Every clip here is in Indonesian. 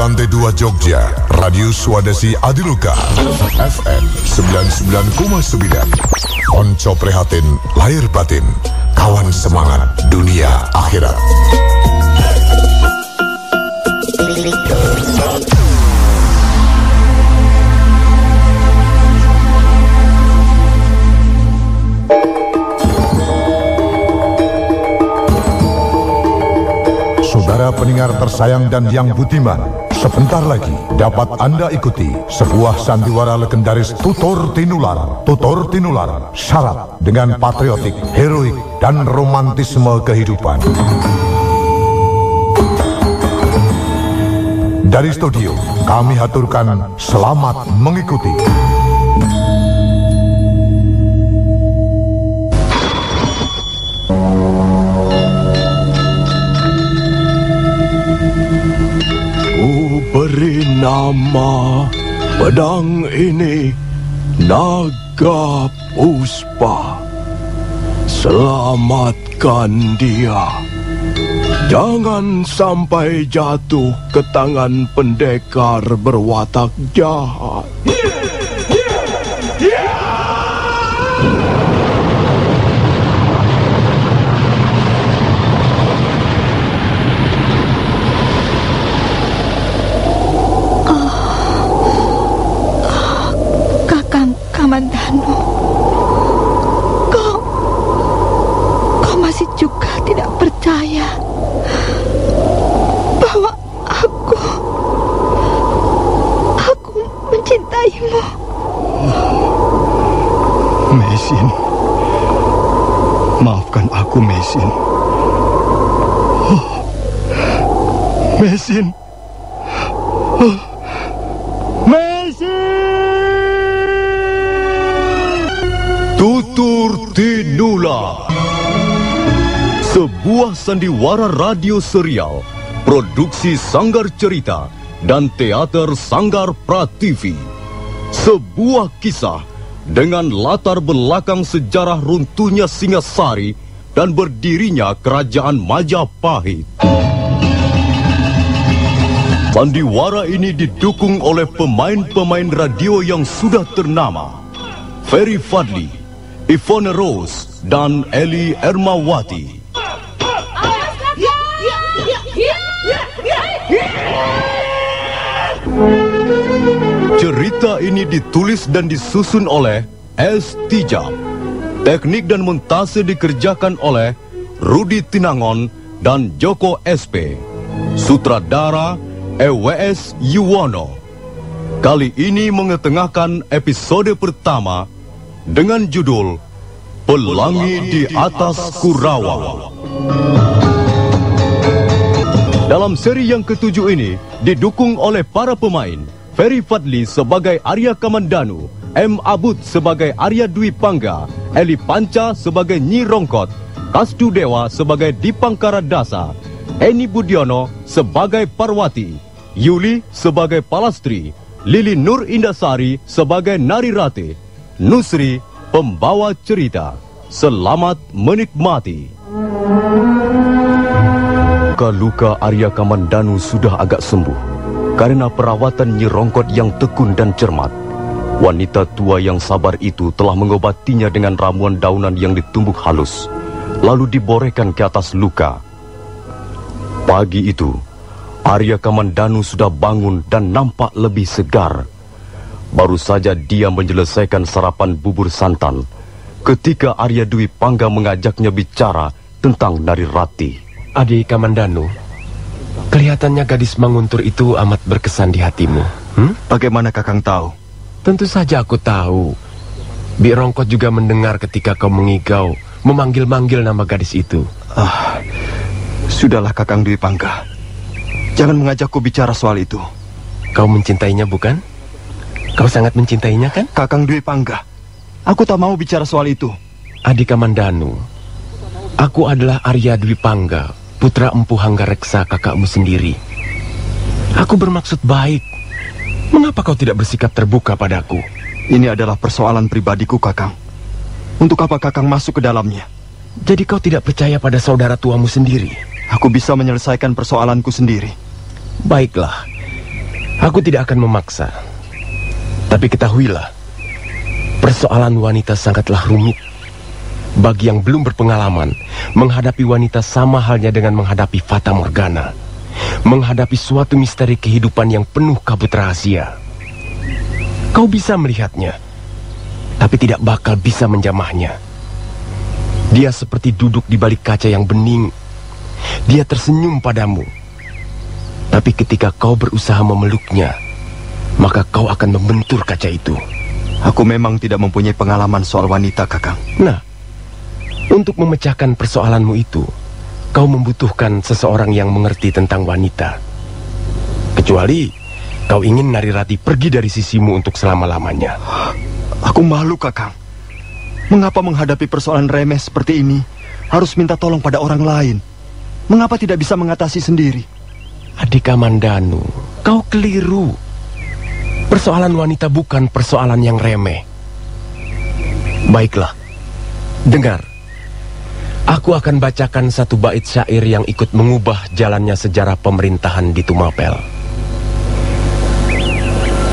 lantai 2 Jogja, Radio Swadesi Adiluka, FM 99,9. Onco prihatin, lahir batin, kawan semangat, dunia akhirat. Saudara pendengar tersayang dan yang budiman, sebentar lagi dapat Anda ikuti sebuah sandiwara legendaris Tutur Tinular. Tutur Tinular syarat dengan patriotik, heroik, dan romantisme kehidupan. Dari studio, kami haturkan selamat mengikuti. Beri nama pedang ini Naga Puspa. Selamatkan dia. Jangan sampai jatuh ke tangan pendekar berwatak jahat. Kamandanu, kau masih juga tidak percaya bahwa aku mencintaimu. Mesin, maafkan aku, Mesin. Mesin. Tutur Tinular, sebuah sandiwara radio serial, produksi Sanggar Cerita dan Teater Sanggar Prativi. Sebuah kisah dengan latar belakang sejarah runtuhnya Singasari dan berdirinya Kerajaan Majapahit. Sandiwara ini didukung oleh pemain-pemain radio yang sudah ternama: Ferry Fadli, Ivone Rose, dan Eli Ermawati. Cerita ini ditulis dan disusun oleh S. Tijab. Teknik dan montase dikerjakan oleh Rudi Tinangon dan Joko SP. Sutradara EWS Yuwono. Kali ini mengetengahkan episode pertama dengan judul Pelangi di Atas Kurawa. Dalam seri yang ketujuh ini didukung oleh para pemain: Ferry Fadli sebagai Arya Kamandanu, M. Abud sebagai Arya Dwi Pangga, Eli Panca sebagai Nyi Rongkot, Kasdu Dewa sebagai Dipangkara Dasa, Eni Budiono sebagai Parwati, Yuli sebagai Palastri, Lili Nur Indasari sebagai Narirate, Nusri pembawa cerita. Selamat menikmati. Luka-luka Arya Kamandanu sudah agak sembuh karena perawatan Nyi Rongkot yang tekun dan cermat. Wanita tua yang sabar itu telah mengobatinya dengan ramuan daunan yang ditumbuk halus, lalu diborehkan ke atas luka. Pagi itu, Arya Kamandanu sudah bangun dan nampak lebih segar. Baru saja dia menyelesaikan sarapan bubur santan ketika Arya Dwi Pangga mengajaknya bicara tentang Narirati. Adik Kamandanu, kelihatannya gadis Manguntur itu amat berkesan di hatimu. Bagaimana Kakang tahu? Tentu saja aku tahu. Bi Rongkot juga mendengar ketika kau mengigau, memanggil-manggil nama gadis itu. Sudahlah Kakang Dwi Pangga. Jangan mengajakku bicara soal itu. Kau mencintainya bukan? Kau sangat mencintainya kan? Kakang Dwi Pangga, aku tak mau bicara soal itu. Adik Kamandanu, aku adalah Arya Dwi Pangga, putra Empu Hanggareksa, kakakmu sendiri. Aku bermaksud baik. Mengapa kau tidak bersikap terbuka padaku? Ini adalah persoalan pribadiku, Kakang. Untuk apa Kakang masuk ke dalamnya? Jadi kau tidak percaya pada saudara tuamu sendiri? Aku bisa menyelesaikan persoalanku sendiri. Baiklah, Aku tidak akan memaksa. Tapi ketahuilah, persoalan wanita sangatlah rumit. Bagi yang belum berpengalaman, menghadapi wanita sama halnya dengan menghadapi Fata Morgana. Menghadapi suatu misteri kehidupan yang penuh kabut rahasia. Kau bisa melihatnya, tapi tidak bakal bisa menjamahnya. Dia seperti duduk di balik kaca yang bening. Dia tersenyum padamu. Tapi ketika kau berusaha memeluknya, maka kau akan membentur kaca itu. Aku memang tidak mempunyai pengalaman soal wanita, Kakang. Nah, untuk memecahkan persoalanmu itu, kau membutuhkan seseorang yang mengerti tentang wanita. Kecuali kau ingin Narirati pergi dari sisimu untuk selama-lamanya. Aku malu, Kakang. Mengapa menghadapi persoalan remeh seperti ini harus minta tolong pada orang lain? Mengapa tidak bisa mengatasi sendiri? Adik Kamandanu, kau keliru. Persoalan wanita bukan persoalan yang remeh. Baiklah, dengar. Aku akan bacakan satu bait syair yang ikut mengubah jalannya sejarah pemerintahan di Tumapel.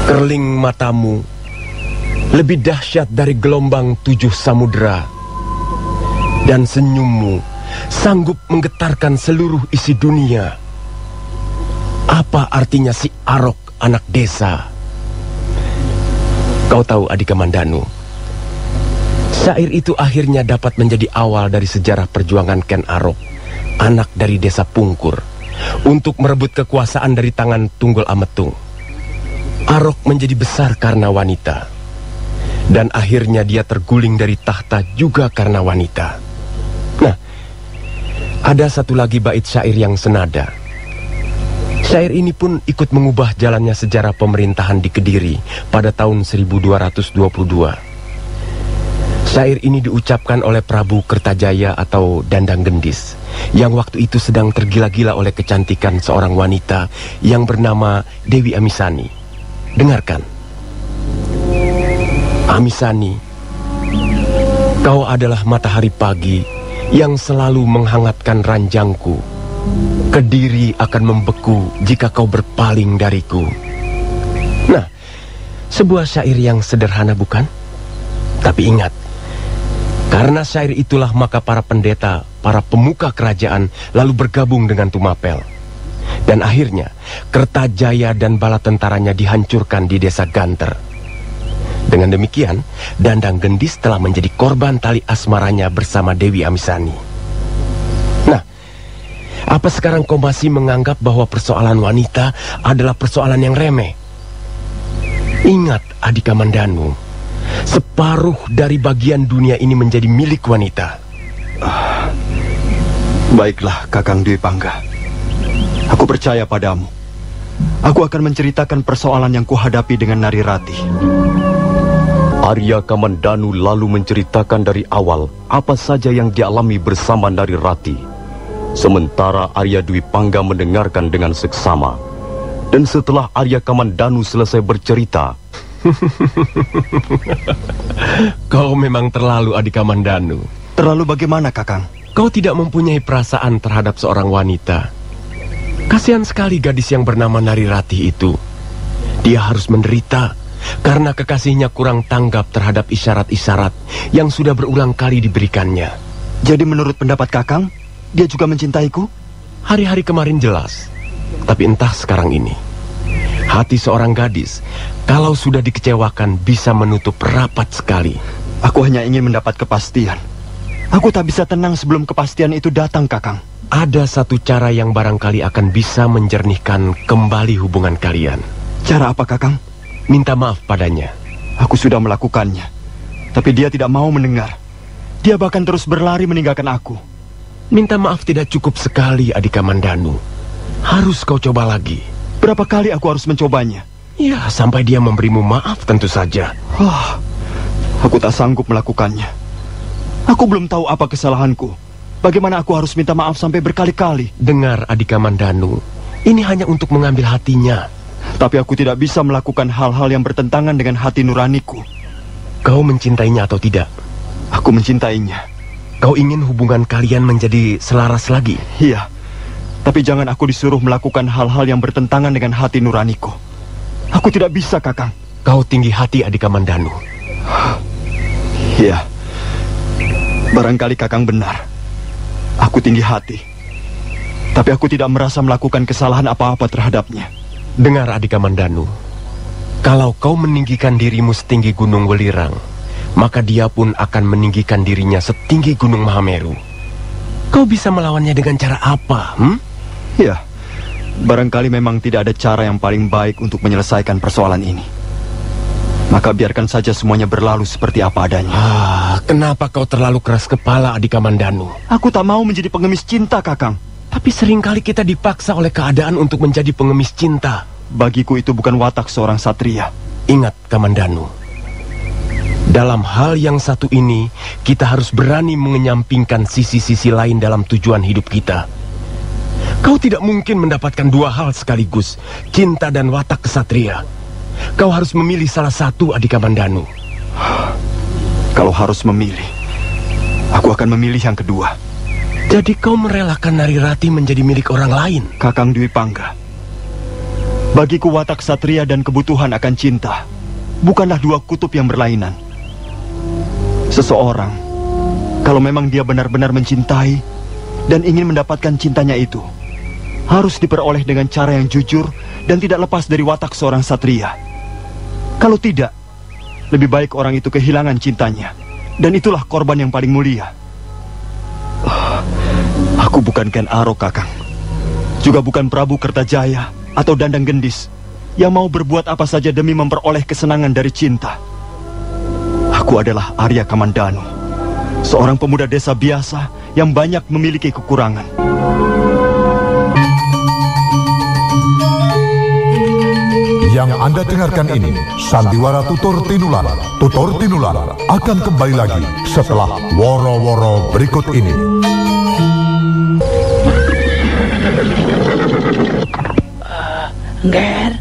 Kerling matamu lebih dahsyat dari gelombang 7 samudera, dan senyummu sanggup menggetarkan seluruh isi dunia. Apa artinya si Arok anak desa? Kau tahu Adik Kamandanu, syair itu akhirnya dapat menjadi awal dari sejarah perjuangan Ken Arok, anak dari desa Pungkur, untuk merebut kekuasaan dari tangan Tunggul Ametung. Arok menjadi besar karena wanita, dan akhirnya dia terguling dari tahta juga karena wanita. Nah, ada satu lagi bait syair yang senada. Syair ini pun ikut mengubah jalannya sejarah pemerintahan di Kediri pada tahun 1222. Syair ini diucapkan oleh Prabu Kertajaya atau Dandang Gendis, yang waktu itu sedang tergila-gila oleh kecantikan seorang wanita yang bernama Dewi Amisani. Dengarkan. Amisani, kau adalah matahari pagi yang selalu menghangatkan ranjangku. Kediri akan membeku jika kau berpaling dariku. Nah, sebuah syair yang sederhana bukan? Tapi ingat, karena syair itulah maka para pendeta, para pemuka kerajaan lalu bergabung dengan Tumapel. Dan akhirnya, Kertajaya dan bala tentaranya dihancurkan di desa Ganter. Dengan demikian, Dandang Gendis telah menjadi korban tali asmaranya bersama Dewi Amisani. Nah, apa sekarang kau masih menganggap bahwa persoalan wanita adalah persoalan yang remeh? Ingat, Adik Kamandanu, separuh dari bagian dunia ini menjadi milik wanita. Baiklah, Kakang Dwi Pangga. Aku percaya padamu. Aku akan menceritakan persoalan yang kuhadapi dengan Narirati. Arya Kamandanu lalu menceritakan dari awal apa saja yang dialami bersama Narirati. Sementara Arya Dwi Pangga mendengarkan dengan seksama. Dan setelah Arya Kamandanu selesai bercerita, Kau memang terlalu, Adik Kamandanu. Terlalu bagaimana, Kakang? Kau tidak mempunyai perasaan terhadap seorang wanita. Kasihan sekali gadis yang bernama Narirati itu. Dia harus menderita karena kekasihnya kurang tanggap terhadap isyarat-isyarat yang sudah berulang kali diberikannya. Jadi menurut pendapat Kakang, dia juga mencintaiku? Hari-hari kemarin jelas, tapi entah sekarang ini. Hati seorang gadis, kalau sudah dikecewakan, bisa menutup rapat sekali. Aku hanya ingin mendapat kepastian. Aku tak bisa tenang sebelum kepastian itu datang, Kakang. Ada satu cara yang barangkali akan bisa menjernihkan kembali hubungan kalian. Cara apa, Kakang? Minta maaf padanya. Aku sudah melakukannya, tapi dia tidak mau mendengar. Dia bahkan terus berlari meninggalkan aku. Minta maaf tidak cukup sekali, Adik Kamandanu. Harus kau coba lagi. Berapa kali aku harus mencobanya? Ya, sampai dia memberimu maaf tentu saja. Aku tak sanggup melakukannya. Aku belum tahu apa kesalahanku. Bagaimana aku harus minta maaf sampai berkali-kali? Dengar, Adik Kamandanu, ini hanya untuk mengambil hatinya. Tapi aku tidak bisa melakukan hal-hal yang bertentangan dengan hati nuraniku. Kau mencintainya atau tidak? Aku mencintainya. Kau ingin hubungan kalian menjadi selaras lagi? Iya, tapi jangan aku disuruh melakukan hal-hal yang bertentangan dengan hati nuraniku. Aku tidak bisa, Kakang. Kau tinggi hati, Adik Kamandanu. Ya, barangkali Kakang benar. Aku tinggi hati. Tapi aku tidak merasa melakukan kesalahan apa-apa terhadapnya. Dengar, Adik Kamandanu. Kalau kau meninggikan dirimu setinggi Gunung Welirang, maka dia pun akan meninggikan dirinya setinggi Gunung Mahameru. Kau bisa melawannya dengan cara apa? Ya, barangkali memang tidak ada cara yang paling baik untuk menyelesaikan persoalan ini. Maka biarkan saja semuanya berlalu seperti apa adanya. Kenapa kau terlalu keras kepala, Adik Kamandanu? Aku tak mau menjadi pengemis cinta, Kakang. Tapi seringkali kita dipaksa oleh keadaan untuk menjadi pengemis cinta. Bagiku itu bukan watak seorang satria. Ingat, Kamandanu. Dalam hal yang satu ini, kita harus berani mengenyampingkan sisi-sisi lain dalam tujuan hidup kita. Kau tidak mungkin mendapatkan dua hal sekaligus, cinta dan watak kesatria. Kau harus memilih salah satu, Adik Kamandanu. Kalau harus memilih, aku akan memilih yang kedua. Jadi kau merelakan Narirati menjadi milik orang lain? Kakang Dwi Pangga, bagiku watak satria dan kebutuhan akan cinta bukanlah dua kutub yang berlainan. Seseorang, kalau memang dia benar-benar mencintai dan ingin mendapatkan cintanya itu, harus diperoleh dengan cara yang jujur dan tidak lepas dari watak seorang satria. Kalau tidak, lebih baik orang itu kehilangan cintanya, dan itulah korban yang paling mulia. Aku bukan Ken Arok, Kakang. Juga bukan Prabu Kertajaya atau Dandang Gendis yang mau berbuat apa saja demi memperoleh kesenangan dari cinta. Aku adalah Arya Kamandanu, seorang pemuda desa biasa yang banyak memiliki kekurangan. Yang Anda dengarkan ini Sandiwara Tutur Tinular. Tutur Tinular akan kembali lagi setelah woro-woro berikut ini. Ngger,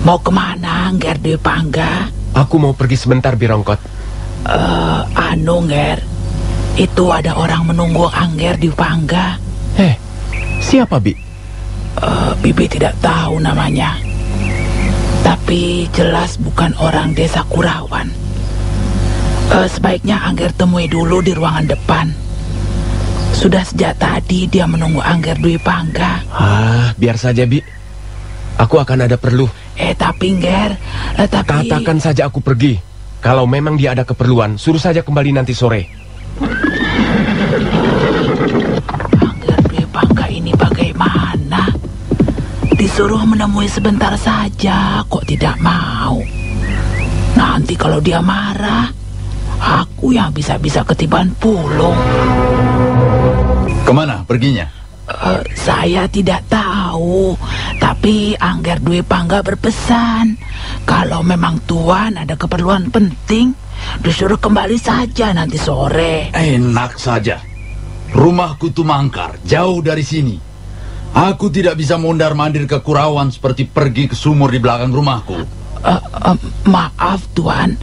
mau kemana Ngger Dwi Pangga? Aku mau pergi sebentar, Birongkot. Ngger, itu ada orang menunggu Angger Dwi Pangga. Siapa, Bi? Bibi tidak tahu namanya. Tapi jelas bukan orang desa Kurawan. Sebaiknya Angger temui dulu di ruangan depan. Sudah sejak tadi dia menunggu Angger Dwi Pangga. Biar saja, Bi. Aku akan ada perlu. Tapi Ngger, Katakan saja aku pergi. Kalau memang dia ada keperluan, suruh saja kembali nanti sore. Angger Dwi Pangga ini bagaimana? Disuruh menemui sebentar saja, kok tidak mau? Nanti kalau dia marah, aku yang bisa-bisa ketiban pulung. Kemana perginya? Saya tidak tahu, tapi Angger Dwi Pangga berpesan kalau memang Tuan ada keperluan penting, disuruh kembali saja nanti sore. Enak saja. Rumahku Tumangkar, jauh dari sini. Aku tidak bisa mondar-mandir ke Kurawan seperti pergi ke sumur di belakang rumahku. Maaf Tuan,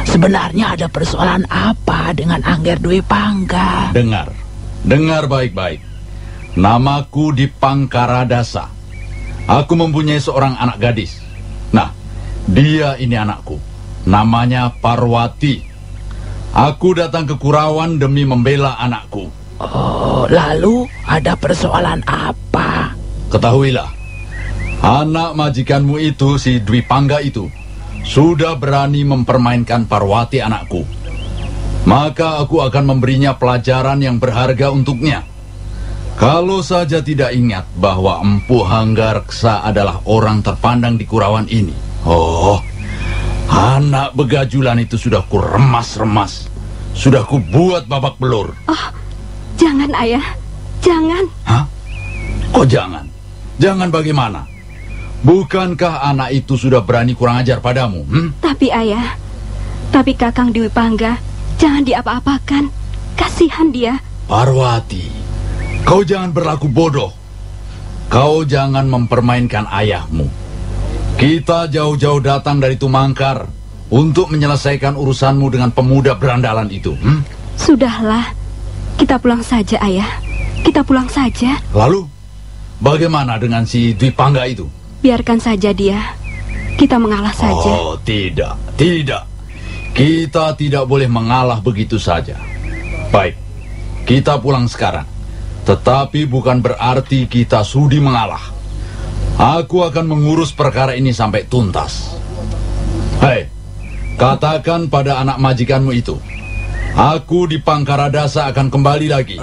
sebenarnya ada persoalan apa dengan Angger Dwi Pangga? Dengar baik-baik. Namaku Dipangkaradasa. Aku mempunyai seorang anak gadis. Nah, dia ini anakku. Namanya Parwati. Aku datang ke Kurawan demi membela anakku. Lalu ada persoalan apa? Ketahuilah, anak majikanmu itu, si Dwi Pangga itu, sudah berani mempermainkan Parwati anakku. Maka aku akan memberinya pelajaran yang berharga untuknya. Kalau saja tidak ingat bahwa Empu Hanggareksa adalah orang terpandang di Kurawan ini. Anak begajulan itu sudah ku remas-remas. Sudah ku buat babak belur. Jangan, Ayah. Jangan. Hah? Kok jangan? Jangan bagaimana? Bukankah anak itu sudah berani kurang ajar padamu? Tapi, Ayah. Tapi Kakang Dwi Pangga, jangan diapa-apakan. Kasihan dia. Parwati, kau jangan berlaku bodoh. Kau jangan mempermainkan ayahmu. Kita jauh-jauh datang dari Tumangkar untuk menyelesaikan urusanmu dengan pemuda berandalan itu. Sudahlah, kita pulang saja, Ayah. Kita pulang saja. Lalu, bagaimana dengan si Dwi Pangga itu? Biarkan saja dia. kita mengalah saja. Oh, tidak. Kita tidak boleh mengalah begitu saja. Baik, kita pulang sekarang. Tetapi bukan berarti kita sudi mengalah. Aku akan mengurus perkara ini sampai tuntas. Hei, katakan pada anak majikanmu itu, aku di Pangkaradasa akan kembali lagi.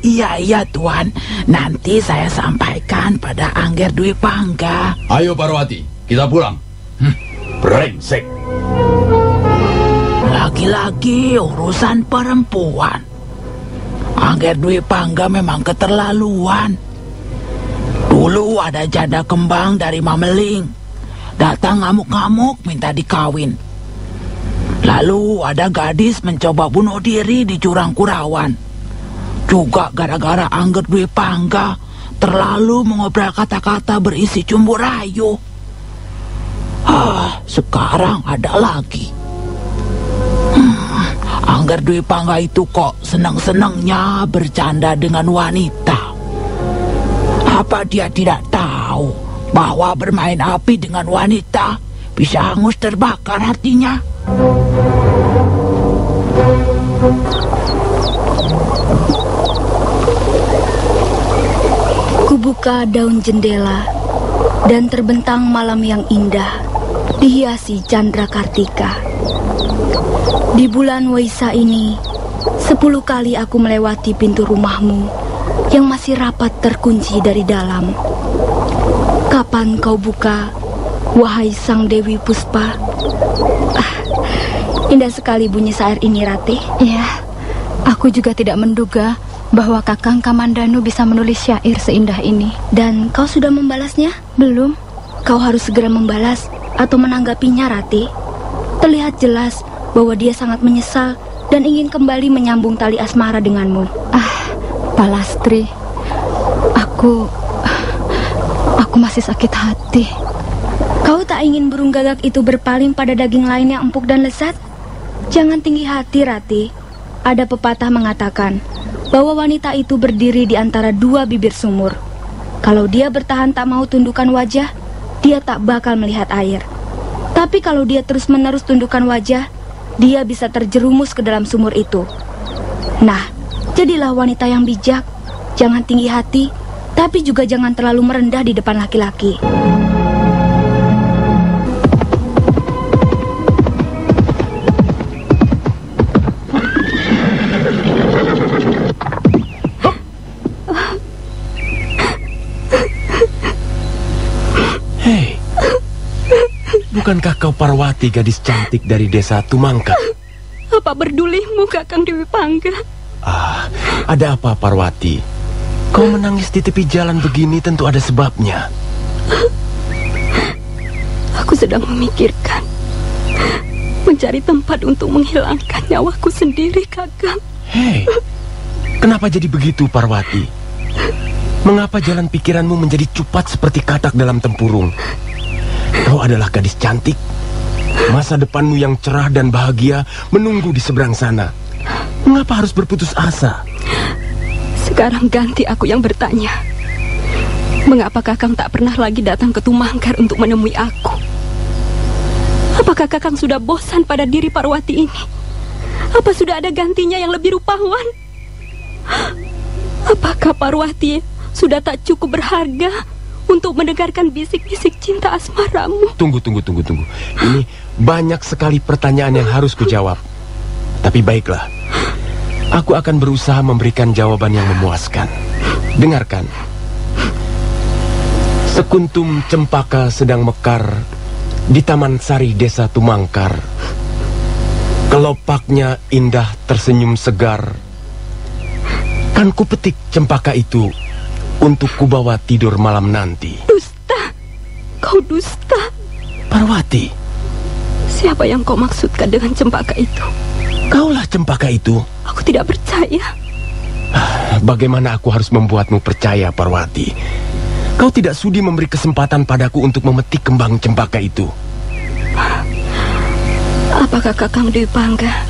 Iya Tuan, nanti saya sampaikan pada Angger Dwi Pangga. Ayo Parwati, kita pulang. Brengsek. Lagi-lagi urusan perempuan. Angger Dwi Pangga memang keterlaluan. Dulu ada janda kembang dari Mameling, datang ngamuk-ngamuk minta dikawin. Lalu ada gadis mencoba bunuh diri di Jurang Kurawan. Juga gara-gara Angger Dwi Pangga terlalu mengobrol kata-kata berisi cumbu rayu. Sekarang ada lagi. Angger Dwi Pangga itu kok senang-senangnya bercanda dengan wanita. Apa dia tidak tahu bahwa bermain api dengan wanita bisa hangus terbakar hatinya? Kubuka daun jendela dan terbentang malam yang indah, dihiasi candra kartika. Di bulan Waisak ini, 10 kali aku melewati pintu rumahmu yang masih rapat terkunci dari dalam. Kapan kau buka, wahai Sang Dewi Puspa? Indah sekali bunyi syair ini, Ratih. Ya, aku juga tidak menduga bahwa Kakang Kamandanu bisa menulis syair seindah ini. Dan kau sudah membalasnya? Belum. Kau harus segera membalas atau menanggapinya, Ratih. Terlihat jelas bahwa dia sangat menyesal dan ingin kembali menyambung tali asmara denganmu. Palastri, aku masih sakit hati. Kau tak ingin burung gagak itu berpaling pada daging lain yang empuk dan lezat? Jangan tinggi hati, Ratih. Ada pepatah mengatakan bahwa wanita itu berdiri di antara 2 bibir sumur. Kalau dia bertahan tak mau tundukkan wajah, dia tak bakal melihat air. Tapi kalau dia terus-menerus tundukkan wajah, dia bisa terjerumus ke dalam sumur itu. Nah, jadilah wanita yang bijak. Jangan tinggi hati, tapi juga jangan terlalu merendah di depan laki-laki. Hei, bukankah kau Parwati, gadis cantik dari desa Tumangkar? Apa berdulimu, Kakang Dewi Pangga? Ada apa Parwati? Kau menangis di tepi jalan begini tentu ada sebabnya. Aku sedang memikirkan mencari tempat untuk menghilangkan nyawaku sendiri, Kakang. Hei, kenapa jadi begitu Parwati? Mengapa jalan pikiranmu menjadi cupat seperti katak dalam tempurung? Kau adalah gadis cantik. Masa depanmu yang cerah dan bahagia menunggu di seberang sana. Mengapa harus berputus asa? Sekarang ganti aku yang bertanya. Mengapa Kakang tak pernah lagi datang ke Tumangkar untuk menemui aku? Apakah Kakang sudah bosan pada diri Parwati ini? Apa sudah ada gantinya yang lebih rupawan? Apakah Parwati sudah tak cukup berharga untuk mendengarkan bisik-bisik cinta asmaramu? Tunggu. Ini banyak sekali pertanyaan yang harus kujawab. Tapi baiklah, aku akan berusaha memberikan jawaban yang memuaskan. Dengarkan. Sekuntum cempaka sedang mekar di Taman Sari Desa Tumangkar. Kelopaknya indah tersenyum segar. Kan ku petik cempaka itu untuk kubawa tidur malam nanti. Dusta, kau dusta. Parwati, siapa yang kau maksudkan dengan cempaka itu? Kaulah cempaka itu. Aku tidak percaya. Bagaimana aku harus membuatmu percaya, Parwati? Kau tidak sudi memberi kesempatan padaku untuk memetik kembang cempaka itu. Apakah Kakang Dewi Pangga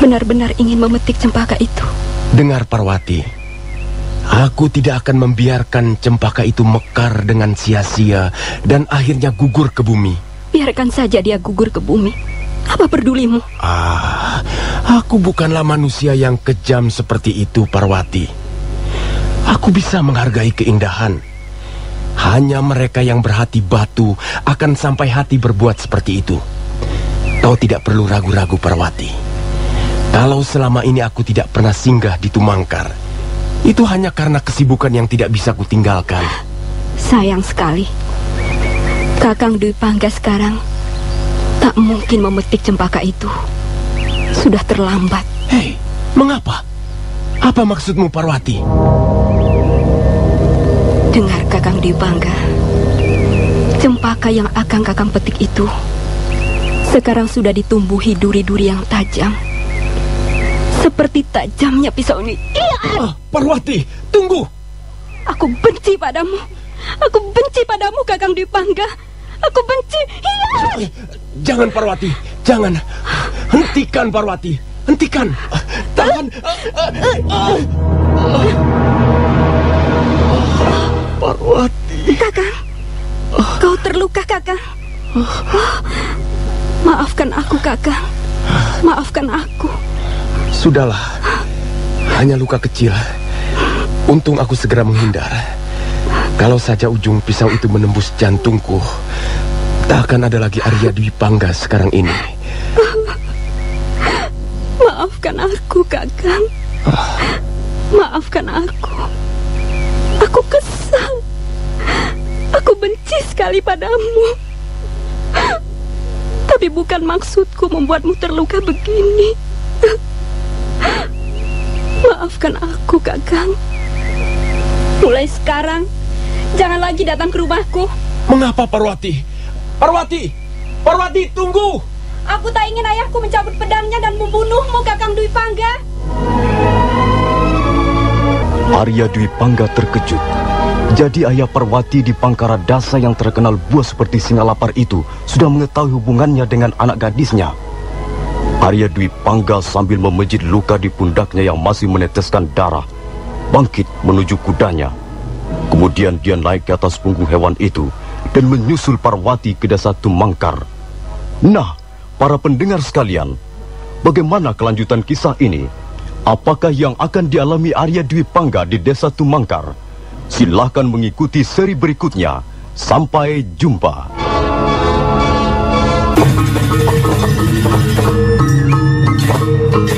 benar-benar ingin memetik cempaka itu? Dengar Parwati, Aku tidak akan membiarkan cempaka itu mekar dengan sia-sia dan akhirnya gugur ke bumi. Biarkan saja dia gugur ke bumi. Apa pedulimu? Aku bukanlah manusia yang kejam seperti itu, Parwati. Aku bisa menghargai keindahan. Hanya mereka yang berhati batu akan sampai hati berbuat seperti itu. Kau tidak perlu ragu-ragu, Parwati. Kalau selama ini aku tidak pernah singgah di Tumangkar, itu hanya karena kesibukan yang tidak bisa kutinggalkan. Sayang sekali. Kakang Dwi Pangga sekarang tak mungkin memetik cempaka itu. Sudah terlambat. Hei, mengapa? Apa maksudmu, Parwati? Dengar, Kakang Dwi Pangga. Cempaka yang akan Kakang petik itu sekarang sudah ditumbuhi duri-duri yang tajam. Seperti tajamnya pisau ini. Parwati, tunggu. Aku benci padamu. Aku benci padamu, Kakang Dwi Pangga. Aku benci. Jangan, Parwati. Jangan. Hentikan, Parwati. Hentikan. Tahan. Parwati. Kakang. Kau terluka, Kakang. Maafkan aku, Kakang. Maafkan aku. Sudahlah. Hanya luka kecil. Untung aku segera menghindar. Kalau saja ujung pisau itu menembus jantungku, tak akan ada lagi Arya Dwi Pangga sekarang ini. Maafkan aku, Kakang. Maafkan aku. Aku kesal. Aku benci sekali padamu. Tapi bukan maksudku membuatmu terluka begini. Maafkan aku, Kakang. Mulai sekarang, jangan lagi datang ke rumahku. Mengapa, Parwati? Parwati! Parwati, tunggu! Aku tak ingin ayahku mencabut pedangnya dan membunuhmu, Kakang Dwi Pangga. Arya Dwi Pangga terkejut. Jadi ayah Parwati di Pangkara Dasa yang terkenal buas seperti singa lapar itu sudah mengetahui hubungannya dengan anak gadisnya. Arya Dwi Pangga sambil memejit luka di pundaknya yang masih meneteskan darah, bangkit menuju kudanya. Kemudian dia naik ke atas punggung hewan itu dan menyusul Parwati ke desa Tumangkar. Nah, para pendengar sekalian, bagaimana kelanjutan kisah ini? Apakah yang akan dialami Arya Dwi Pangga di desa Tumangkar? Silahkan mengikuti seri berikutnya. Sampai jumpa.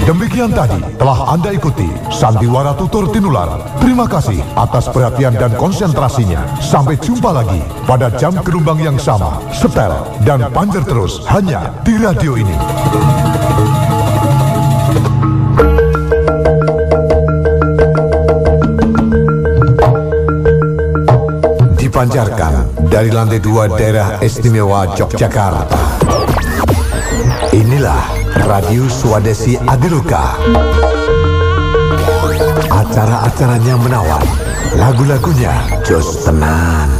Demikian tadi telah Anda ikuti Sandiwara Tutur Tinular. Terima kasih atas perhatian dan konsentrasinya. Sampai jumpa lagi pada jam gelombang yang sama, setel dan panjer terus hanya di radio ini. Dipancarkan dari lantai 2 daerah istimewa Yogyakarta. Inilah Radio Swadesi Adiluka. Acara-acaranya menawan, lagu-lagunya jos tenan.